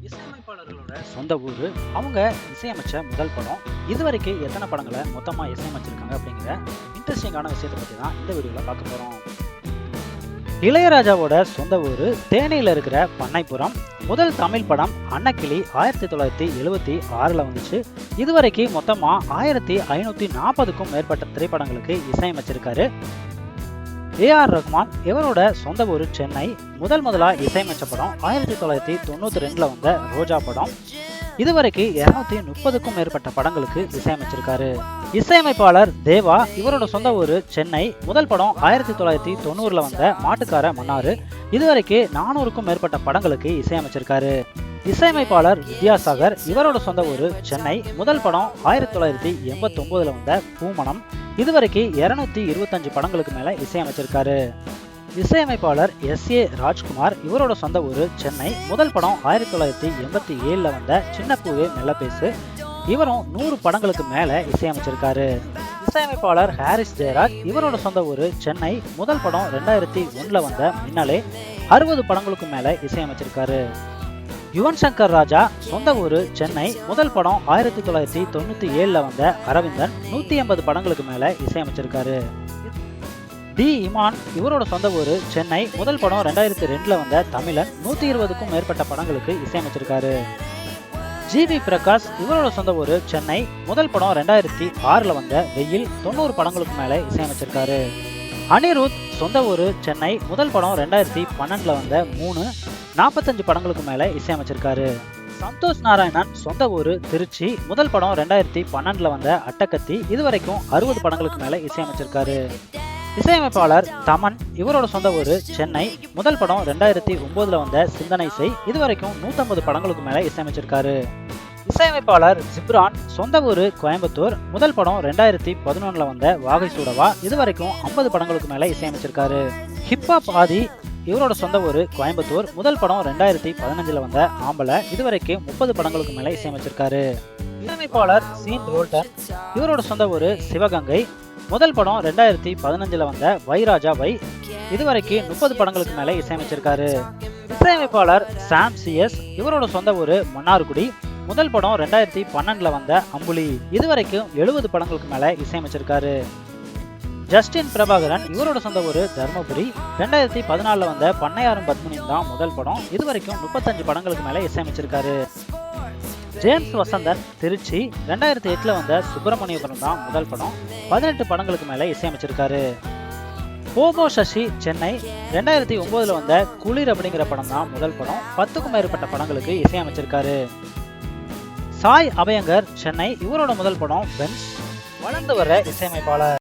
இசையமைப்பாளர்களோட சொந்த ஊரு, அவங்க இசையமைச்ச முதல் படம், இதுவரைக்கும் எத்தனை படங்களை மொத்தமா இசையமைச்சிருக்காங்க அப்படிங்கிற இன்ட்ரெஸ்டிங்கான விஷயத்தை பத்தி தான் இந்த வீடியோல பார்க்க போறோம். இளையராஜாவோட சொந்த ஊரு தேனியில இருக்கிற பண்ணைப்புறம். முதல் தமிழ் படம் அன்னக்கிளி 1976ல வந்துச்சு. இதுவரைக்கும் மொத்தமா 1540க்கும் மேற்பட்ட திரைப்படங்களுக்கு இசையமைச்சிருக்காரு. ஏ.ஆர். ரஹ்மான் இவரோட சொந்த ஊரு சென்னை. முதலா இசையமைச்ச படம் 1992ல வந்த ரோஜா படம். இதுவரைக்கும் 230க்கும் மேற்பட்ட படங்களுக்கு இசையமைச்சிருக்காரு. இசையமைப்பாளர் தேவா இவரோட சொந்த ஊரு சென்னை. முதல் படம் 1990ல வந்த மாட்டுக்கார மன்னாரு. இதுவரைக்கும் 400க்கும் மேற்பட்ட படங்களுக்கு இசையமைச்சிருக்காரு. இசையமைப்பாளர் வித்யாசாகர் இவரோட சொந்த ஊரு சென்னை. முதல் படம் 1989ல வந்த பூமணம். இதுவரைக்கும் 225 படங்களுக்கு மேல இசையமைச்சிருக்காரு. இசையமைப்பாளர் எஸ்.ஏ. ராஜ்குமார் இவரோட சொந்த ஊரு சென்னை. முதல் படம் 1987ல வந்த சின்ன பூவே மெல்ல பேசு. இவரும் 100 படங்களுக்கு மேல இசையமைச்சிருக்காரு. இசையமைப்பாளர் ஹாரிஸ் ஜெயராஜ் இவரோட சொந்த ஊரு சென்னை. முதல் படம் 2001ல வந்த மின்னலே. 60 படங்களுக்கு மேல இசையமைச்சிருக்காரு. யுவன் சங்கர் ராஜா சொந்த ஊரு சென்னை. முதல் படம் 1997ல வந்த அரவிந்தன். 180 படங்களுக்கு மேல இசையமைச்சிருக்காரு. டி இமான் இவரோட சொந்த ஊரு சென்னை. முதல் படம் 2002ல வந்த தமிழன். 120க்கும் மேற்பட்ட படங்களுக்கு இசையமைச்சிருக்காரு. ஜி.வி. பிரகாஷ் இவரோட சொந்த ஊரு சென்னை. முதல் படம் 2006ல வந்த வெயில். 90 படங்களுக்கு மேல இசையமைச்சிருக்காரு. அனிருத் சொந்த ஊரு சென்னை. முதல் படம் 2012ல வந்த 3. 45 படங்களுக்கு மேல இசையமைச்சிருக்காரு. சந்தோஷ் நாராயணன் சொந்த ஊரு திருச்சி. முதல் படம் 2012ல வந்த அட்டகத்தி. இதுவரைக்கும் 60 படங்களுக்கு மேல இசையமைச்சிருக்காரு. இசையமைப்பாளர் தமன் இவரோட சொந்த ஊரு சென்னை. முதல் படம் 2009ல வந்த சிந்தனை செய். இதுவரைக்கும் 150 படங்களுக்கு மேல இசையமைச்சிருக்காரு. இசையமைப்பாளர் ஜிப்ரான் சொந்த ஊரு கோயம்புத்தூர். முதல் படம் 2011ல வந்த வாகை சூடவா. இதுவரைக்கும் 50 படங்களுக்கு மேல இசையமைச்சிருக்காரு. ஹிப்ஹாப் ஆதி இவரோட சொந்த ஊரு கோயம்புத்தூர். முதல் படம் 2015ல வந்த ஆம்பளை. இதுவரைக்கும் 30 படங்களுக்கு மேல இசையமைச்சிருக்காரு. இசையமைப்பாளர் சீன் ரோல்டன் இவரோட சொந்த ஊரு சிவகங்கை. முதல் படம் 2015ல வந்த வைராஜா வை. இதுவரைக்கும் 30 படங்களுக்கு மேல இசையமைச்சிருக்காரு. இசையமைப்பாளர் சாம் சிஎஸ் இவரோட சொந்த ஊரு மன்னார்குடி. முதல் படம் 2012ல வந்த அம்புலி. இதுவரைக்கும் 70 படங்களுக்கு மேல இசையமைச்சிருக்காரு. ஜஸ்டின் பிரபாகரன் இவரோட சொந்த ஊரு தர்மபுரி. 2014ல வந்த பண்ணையாரும் பத்மினியும் தான் முதல் படம். இதுவரைக்கும் 35 படங்களுக்கு மேல இசையமைச்சிருக்காரு. ஜேம்ஸ் வசந்தன் திருச்சி. 2008ல வந்த சுப்பிரமணியபுரம் தான் முதல் படம். 18 படங்களுக்கு மேல இசையமைச்சிருக்காரு. போபோ சசி சென்னை. 2009ல வந்த குளிர் அப்படிங்கிற படம் தான் முதல் படம். 10க்கும் மேற்பட்ட படங்களுக்கு இசையமைச்சிருக்காரு. சாய் அபயங்கர் சென்னை. இவரோட முதல் படம் பென்ஸ். வளர்ந்து வர இசையமைப்பாளர்.